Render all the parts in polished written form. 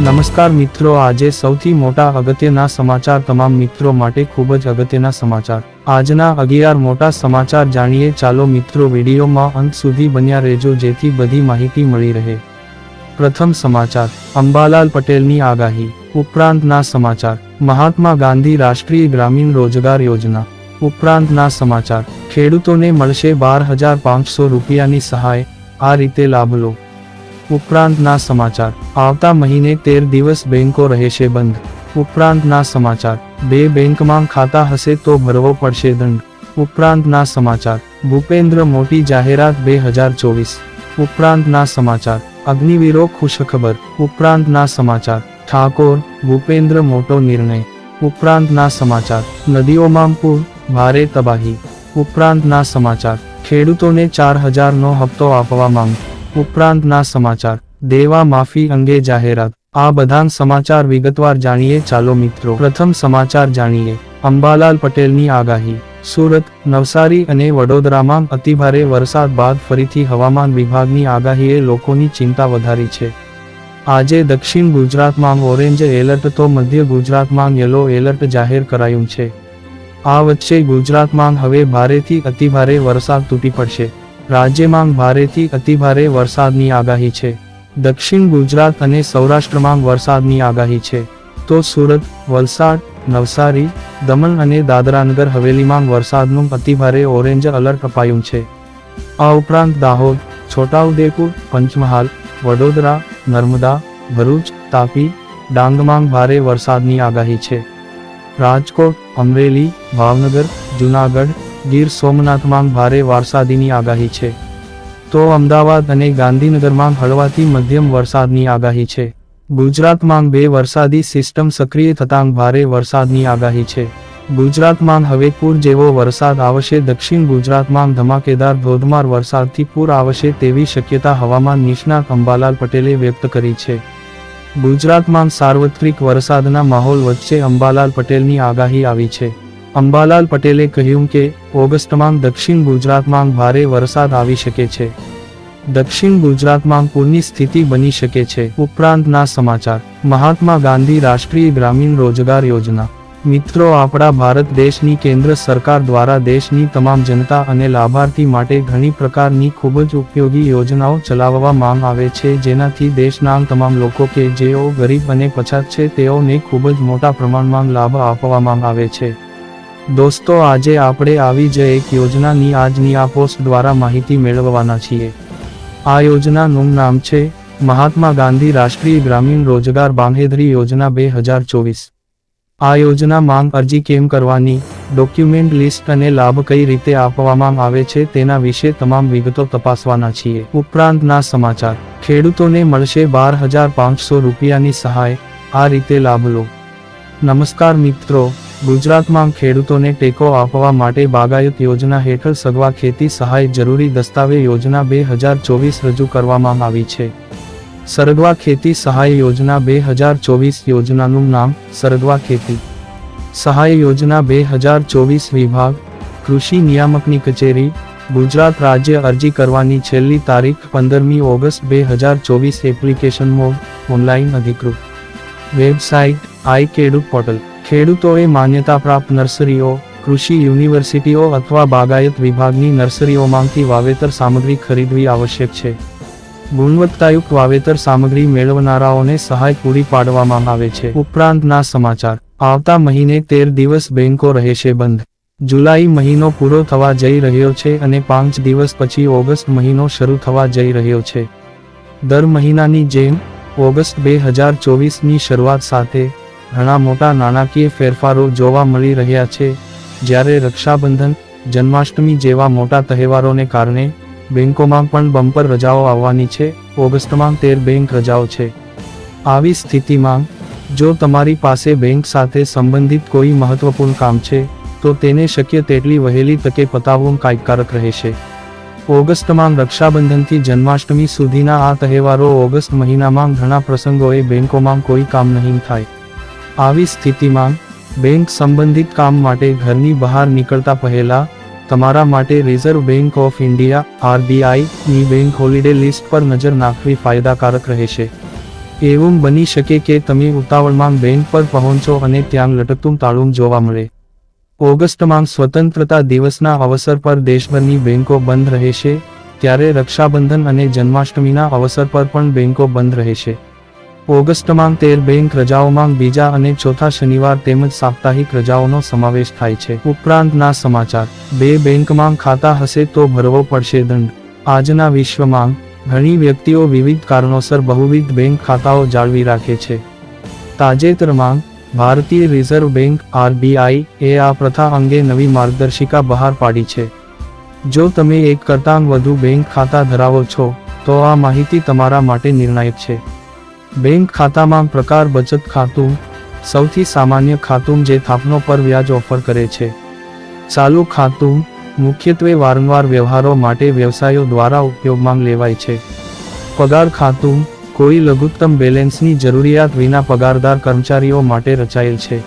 નમસ્કાર મિત્રો, આજે સૌથી મોટા અગત્યના સમાચાર તમામ મિત્રો માટે ખૂબ જ અગત્યના સમાચાર। આજના 11 મોટા સમાચાર જાણીએ। ચાલો મિત્રો, વિડીયોમાં અંત સુધી બન્યા રહેજો જેથી બધી માહિતી મળી રહે। પ્રથમ સમાચાર, અંબાલાલ પટેલની આગાહી। ઉપરાંતના સમાચાર, મહાત્મા ગાંધી રાષ્ટ્રીય ગ્રામીણ રોજગાર યોજના। ઉપરાંતના સમાચાર, ખેડૂતોને મળશે 12,500 રૂપિયાની સહાય, આ રીતે લાભ લો। ઉપરાંતના સમાચાર, આવતા મહિને 13 દિવસ બેંકો રહેશે બંધ। ઉપરાંતના સમાચાર, 2 બેંકમાં ખાતા હશે તો ભરવો પડશે દંડ। ઉપરાંતના સમાચાર, ભૂપેન્દ્ર મોટી જાહેરાત 2024। ઉપરાંતના સમાચાર, અગ્નિવીરો ખુશખબર। ઉપરાંતના સમાચાર, ઠાકોર ભૂપેન્દ્ર મોટો નિર્ણય। ઉપરાંતના સમાચાર, નદીઓમાં પૂર, ભારે તબાહી। ઉપરાંતના સમાચાર, ખેડૂતોને 4,000નો હપ્તો આપવા માંગ। ઉપરાંતના સમાચાર, દેવા માફી અંગે જાહેરાત। આ બધા સમાચાર વિગતવાર જાણીએ। ચાલો મિત્રો, પ્રથમ સમાચાર જાણીએ। અંબાલાલ પટેલની આગાહી। સુરત, નવસારી અને વડોદરામાં અતિભારે વરસાદ બાદ ફરીથી હવામાન વિભાગની આગાહીએ લોકોની ચિંતા વધારી છે। આજે દક્ષિણ ગુજરાતમાં ઓરેન્જ એલર્ટ તો મધ્ય ગુજરાતમાં યલો એલર્ટ જાહેર કરાયું છે। આ વચ્ચે ગુજરાતમાં હવે ભારેથી અતિભારે વરસાદ તૂટી પડશે। રાજ્યમાં ભારેથી અતિભારે વરસાદની આગાહી છે। દક્ષિણ ગુજરાત અને સૌરાષ્ટ્રમાં વરસાદની આગાહી છે, તો સુરત, વલસાડ, નવસારી, દમણ અને દાદરાનગર હવેલીમાં વરસાદનું અતિભારે ઓરેન્જ એલર્ટ અપાયું છે। આ ઉપરાંત દાહોદ, છોટાઉદેપુર, પંચમહાલ, વડોદરા, નર્મદા, ભરૂચ, તાપી, ડાંગમાં ભારે વરસાદની આગાહી છે। રાજકોટ, અમરેલી, ભાવનગર, જૂનાગઢ, ગીર સોમનાથમાં ભારે વરસાદની આગાહી છે, તો અમદાવાદ અને ગાંધીનગરમાં હળવાથી મધ્યમ વરસાદની આગાહી છે। ગુજરાતમાં 2 વરસાદી સિસ્ટમ સક્રિય થતાં ભારે વરસાદની આગાહી છે। ગુજરાતમાં હવે પૂર જેવો વરસાદ આવશે। દક્ષિણ ગુજરાતમાં ધમાકેદાર ધોધમાર વરસાદથી પૂર આવશે તેવી શક્યતા હવામાન નિષ્ણાત અંબાલાલ પટેલે વ્યક્ત કરી છે। ગુજરાતમાં સાર્વત્રિક વરસાદના માહોલ વચ્ચે અંબાલાલ પટેલની આગાહી આવી છે। અંબાલાલ પટેલે કહ્યું કે ઓગસ્ટમાં દક્ષિણ ગુજરાતમાં ભારે વરસાદ આવી શકે છે। દક્ષિણ ગુજરાતમાં પૂરની સ્થિતિ બની શકે છે। ઉપરાંતના સમાચાર, મહાત્મા ગાંધી રાષ્ટ્રીય ગ્રામીણ રોજગાર યોજના। મિત્રો, આપણા ભારત દેશની કેન્દ્ર સરકાર દ્વારા દેશની તમામ જનતા અને લાભાર્થી માટે ઘણી પ્રકારની ખૂબ જ ઉપયોગી યોજનાઓ ચલાવવામાં આવે છે, જેનાથી દેશના તમામ લોકો કે જેઓ ગરીબ અને પછાત છે તેઓને ખૂબ જ મોટા પ્રમાણમાં લાભ આપવામાં આવે છે। દોસ્તો, આજે આપણે આવી જ એક યોજનાની આજની આ પોસ્ટ દ્વારા માહિતી મેળવવાના છીએ। આ યોજનાનું નામ છે મહાત્મા ગાંધી રાષ્ટ્રીય ગ્રામીણ રોજગાર બાંહેધરી યોજના 2024। આ યોજનામાં અરજી કેમ કરવાની, ડોક્યુમેન્ટ લિસ્ટ અને લાભ કઈ રીતે આપવામાં આવે છે તેના વિશે તમામ વિગતો તપાસવાના છીએ। ઉપરાંતના સમાચાર, ખેડૂતોને મળશે 12,500 રૂપિયાની સહાય, આ રીતે લાભ લો। નમસ્કાર મિત્રો, ગુજરાતમાં ખેડૂતોને ટેકો આપવા માટે બાગાયત યોજના હેઠળ સગવા ખેતી સહાય જરૂરી દસ્તાવેજ યોજના 2024 રજૂ કરવામાં આવી છે। સરગવા ખેતી સહાય યોજના 2024 યોજનાનું નામ સરગવા ખેતી સહાય યોજના 2024 વિભાગ, કૃષિ નિયામકની કચેરી, ગુજરાત રાજ્ય। અરજી કરવાની છેલ્લી તારીખ 15મી ઓગસ્ટ 2024। એપ્લિકેશન મોડ, ઓનલાઈન અધિકૃત વેબસાઇટ, આઈ ખેડૂત પોર્ટલ। ખેડૂતોએ માન્યતા પ્રાપ્ત નર્સરીઓ, કૃષિ યુનિવર્સિટીઓ અથવા બાગાયત વિભાગની નર્સરીઓમાંથી વાવેતર સામગ્રી ખરીદવી આવશ્યક છે। ગુણવત્તાયુક્ત વાવેતર સામગ્રી મેળવનારાઓને સહાય પૂરી પાડવામાં આવે છે। ઉપરાંતના સમાચાર, આવતા મહિને 13 દિવસ બેંકો રહેશે બંધ। જુલાઈ મહિનો પૂરો થવા જઈ રહ્યો છે અને 5 દિવસ પછી ઓગસ્ટ મહિનો શરૂ થવા જઈ રહ્યો છે। દર મહિનાની જેમ ઓગસ્ટ 2024ની શરૂઆત સાથે ઘણા મોટા નાણાકીય ફેરફારો જોવા મળી રહ્યા છે। જ્યારે રક્ષાબંધન, જન્માષ્ટમી જેવા મોટા તહેવારોને કારણે બેંકોમાં પણ બમ્પર રજાઓ આવવાની છે। ઓગસ્ટમાં 13 બેંક રજાઓ છે। આવી સ્થિતિમાં જો તમારી પાસે બેંક સાથે સંબંધિત કોઈ મહત્વપૂર્ણ કામ છે તો તેને શક્ય તેટલી વહેલી તકે પતાવવું કાયદેસર રહેશે। ઓગસ્ટમાં રક્ષાબંધનથી જન્માષ્ટમી સુધીના આ તહેવારો ઓગસ્ટ મહિનામાં ઘણા પ્રસંગોએ બેંકોમાં કોઈ કામ નહીં થાય। આવી સ્થિતિમાં બેંક સંબંધિત કામ માટે ઘરની બહાર નીકળતા પહેલા તમારા માટે reserve bank of India (RBI) ની બેંક હોલિડે લિસ્ટ પર નજર નાખવી ફાયદાકારક રહેશે। એવું બની શકે કે તમે ઉતાવળમાં બેંક પર પહોંચો અને ત્યાં લટકતું તાળું જોવા મળે. ઓગસ્ટમાં સ્વતંત્રતા દિવસના અવસર પર દેશભરની બેંકો બંધ રહેશે, ત્યારે રક્ષાબંધન અને જન્માષ્ટમીના અવસર પર પણ બેંકો બંધ રહેશે. ઓગસ્ટમાં 13 બેંક રજાઓમાં બીજા અને ચોથા શનિવાર તેમજ સાપ્તાહિક રજાઓનો સમાવેશ થાય છે. ઉપરાંતના સમાચાર. 2 બેંકમાં ખાતા હશે તો ભરવો પડશે દંડ. આજના વિશ્વમાં ઘણી વ્યક્તિઓ વિવિધ કારણોસર બહુવિધ બેંક ખાતાઓ જાળવી રાખે છે. તાજેતરમાં ભારતીય રિઝર્વ બેંક RBI એ આ પ્રથા અંગે નવી માર્ગદર્શિકા બહાર પાડી છે. જો તમે એક કરતાં વધુ બેંક ખાતા ધરાવો છો તો આ માહિતી તમારા માટે નિર્ણાયક છે. બેંક ખાતામાં પ્રકાર બચત ખાતું, સૌથી સામાન્ય ખાતું જે થાપણો પર વ્યાજ ઓફર કરે છે. ચાલુ ખાતું, મુખ્યત્વે વારંવાર વ્યવહારો માટે વ્યવસાયો દ્વારા ઉપયોગમાં લેવાય છે. પગાર ખાતું, કોઈ લઘુત્તમ બેલેન્સની જરૂરિયાત વિના પગારદાર કર્મચારીઓ માટે રચાયેલ છે.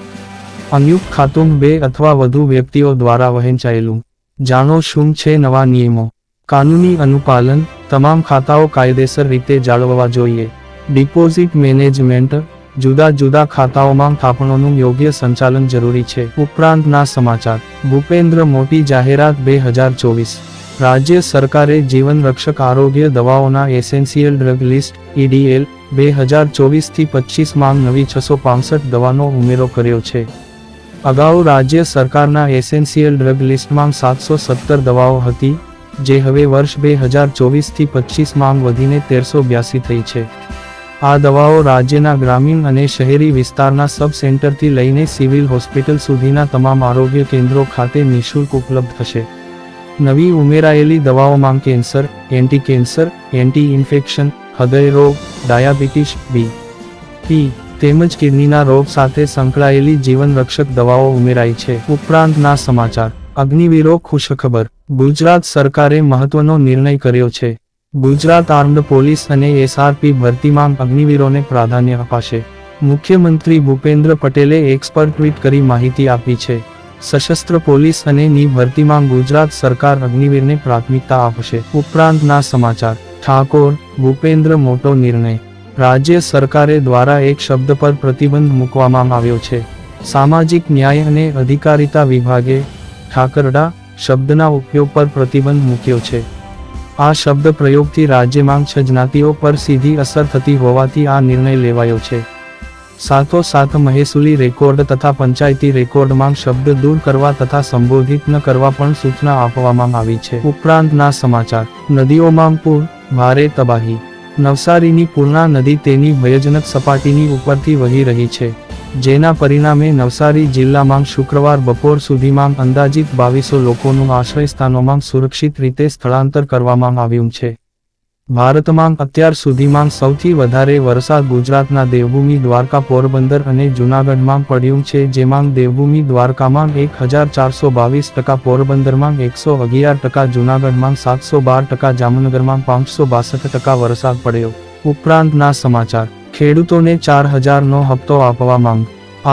અનિયુક્ત ખાતું, 2 અથવા વધુ વ્યક્તિઓ દ્વારા વહેંચાયેલું. જાણો શું છે નવા નિયમો. કાનૂની અનુપાલન. તમામ ખાતાઓ કાયદેસર રીતે જાળવવા જોઈએ. Deposit management. જુદા જુદા ખાતાઓમાં થાપણોનું યોગ્ય સંચાલન જરૂરી છે. ઉપરાંતના સમાચાર. ભૂપેન્દ્ર મોટી જાહેરાત 2024. રાજ્ય સરકારે જીવન રક્ષક આરોગ્ય દવાઓના એસેન્શિયલ ડ્રગ લિસ્ટ EDL 2024થી 25માં નવી 665 દવાનો ઉમેરો કર્યો છે. અગાઉ રાજ્ય સરકારના એસેન્શિયલ ડ્રગ લિસ્ટમાં 717 દવાઓ હતી, જે હવે વર્ષ 2024થી 25માં વધીને 1382 થઈ છે. આ દવાઓ રાજ્યના ગ્રામીણ અને શહેરી વિસ્તારના સબ સેન્ટરથી લઈને સિવિલ હોસ્પિટલ સુધીના તમામ આરોગ્ય કેન્દ્રો ખાતે નિઃશુલ્ક ઉપલબ્ધ થશે. નવી ઉમેરાયેલી દવાઓમાં cancer, anti cancer, anti infection, હૃદય રોગ, ડાયાબિટીસ, BP તેમજ કિડનીના રોગ સાથે સંકળાયેલી જીવન રક્ષક દવાઓ ઉમેરાઈ છે. ઉપરાંતના સમાચાર. અગ્નિવીરો ખુશખબર. ગુજરાત સરકારે મહત્વનો નિર્ણય કર્યો છે. ગુજરાત આર્મ્ડ પોલીસ અને SRP ભરતીમાં અગ્નિવીરોને પ્રાધાન્ય અપાશે. મુખ્યમંત્રી ભૂપેન્દ્ર પટેલે એક્સ પર ટ્વીટ કરી માહિતી આપી છે. સશસ્ત્ર પોલીસ અને ની ભરતીમાં ગુજરાત સરકાર અગ્નિવીરને પ્રાથમિકતા આપશે. ઉપરાંતના સમાચાર. ઠાકોર, ભૂપેન્દ્ર મોટો નિર્ણય. રાજ્ય સરકારે દ્વારા એક શબ્દ પર પ્રતિબંધ મૂકવામાં આવ્યો છે. સામાજિક ન્યાય અને અધિકારિતા વિભાગે ઠાકરડા શબ્દના ઉપયોગ પર પ્રતિબંધ મૂક્યો છે. આ શબ્દ પ્રયોગથી રાજ્યમાં 6 જ્ઞાતિઓ પર સીધી અસર થતી હોવાથી આ નિર્ણય લેવાયો છે. સાથોસાથ મહેસૂલી રેકોર્ડ તથા પંચાયતી રેકોર્ડમાં શબ્દ દૂર કરવા તથા સંબોધિત ન કરવા પણ સૂચના આપવામાં આવી છે. ઉપરાંતના સમાચાર. નદીઓમાં પૂર, ભારે તબાહી. નવસારીની પૂર્ણા નદી તેની ભયજનક સપાટીની ઉપરથી વહી રહી છે, જેના પરિણામે નવસારી જિલ્લામાં શુક્રવાર બપોર સુધીમાં અંદાજિત 2200 લોકોનું આશ્રયસ્થાનોમાં સુરક્ષિત રીતે સ્થળાંતર કરવામાં આવ્યું છે. ભારતમાં અત્યાર સુધીમાં સૌથી વધારે વરસાદ ગુજરાતના દેવભૂમિ દ્વારકા, પોરબંદર અને જૂનાગઢમાં પડ્યું છે, જેમાં દેવભૂમિ દ્વારકામાં 1422%, પોરબંદરમાં 111%, જૂનાગઢમાં 712%, જામનગરમાં 562% વરસાદ પડ્યો. ઉપરાંતના સમાચાર. ખેડૂતોને 4000નો હપ્તો આપવા માંગ.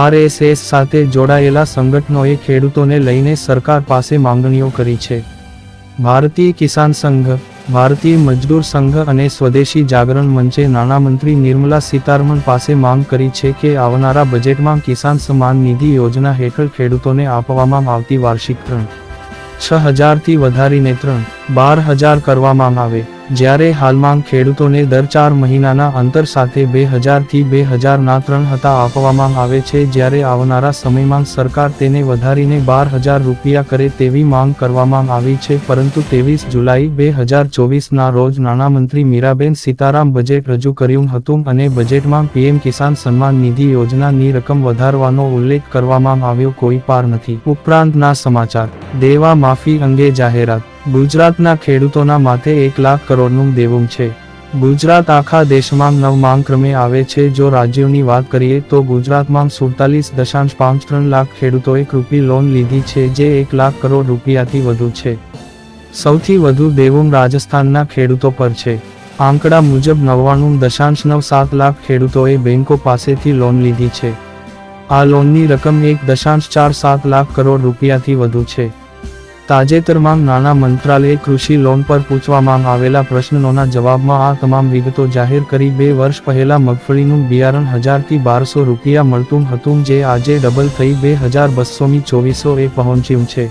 RSS સાથે જોડાયેલા સંગઠનોએ ખેડૂતોને લઈને સરકાર પાસે માંગણીઓ કરી છે. ભારતીય કિસાન સંઘ, ભારતીય મજદૂર સંઘ અને સ્વદેશી જાગરણ મંચે નાણામંત્રી નિર્મલા સીતારમણ પાસે માંગ કરી છે કે આવનારા બજેટમાં કિસાન સન્માન નિધિ યોજના હેઠળ ખેડૂતોને આપવામાં આવતી વાર્ષિક 6,000થી વધારીને 12,000 કરવામાં આવે, જ્યારે હાલમાં ખેડૂતોને દર 4 મહિનાના અંતર સાથે 2,000થી 2,003 આપવામાં આવે છે, જ્યારે આવનારા સમયમાં સરકાર તેને વધારીને 12,000 રૂપિયા કરે તેવી માંગ કરવામાં આવી છે. પરંતુ 23 જુલાઈ 2024ના રોજ નાણામંત્રી મીરાબેન સીતારામ બજેટ રજૂ કર્યું હતું અને બજેટમાં PM કિસાન સન્માન નિધિ યોજનાની રકમ વધારવાનો ઉલ્લેખ કરવામાં આવ્યો કોઈ પાર નથી. ઉપરાંતના સમાચાર. દેવા માફી અંગે જાહેરાત. ગુજરાતના ખેડૂતોના માથે 1 લાખ કરોડનું દેવું છે. ગુજરાત આખા દેશમાં 9મા ક્રમે આવે છે. જો રાજ્યોની વાત કરીએ તો ગુજરાતમાં 47.53 લાખ ખેડૂતોએ કૃષિ લોન લીધી છે, જે 1 લાખ કરોડ રૂપિયાથી વધુ છે. સૌથી વધુ દેવું રાજસ્થાનના ખેડૂતો પર છે. આંકડા મુજબ 99.97 લાખ ખેડૂતોએ બેંકો પાસેથી લોન લીધી છે. આ લોનની રકમ 1.47 લાખ કરોડ રૂપિયાથી વધુ છે. તાજેતરમાં નાણાં મંત્રાલયે કૃષિ લોન પર પૂછવામાં આવેલા પ્રશ્નોના જવાબમાં આ તમામ વિગતો જાહેર કરી 2 વર્ષ પહેલા મગફળીનું બિયારણ 1000 થી 1200 રૂપિયા મળતું હતું જે આજે ડબલ થઈ 2200 થી 2400 પહોંચ્યું છે.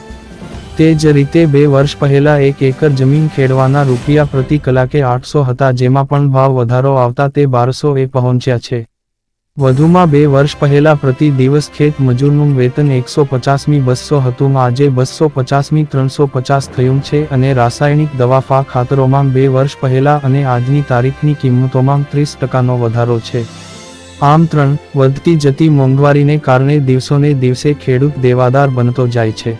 તે જ રીતે 2 વર્ષ પહેલા 1 એકર જમીન ખેડવાના રૂપિયા પ્રતિ કલાકે 800 હતા જેમાં પણ ભાવ વધારો આવતા તે 1200 પહોંચ્યા છે. વધુમાં 2 વર્ષ પહેલા પ્રતિ દિવસ ખેત મજૂરનું વેતન 150 200 હતું આજે 250 350 થયું છે અને રાસાયણિક દવા ખાતરોમાં 2 વર્ષ પહેલા અને આજની તારીખની કિંમતોમાં 30% વધારો છે. આમ વધતી જતી મોંઘવારીને કારણે દિવસોને દિવસે ખેડૂત દેવાદાર બનતો જાય છે.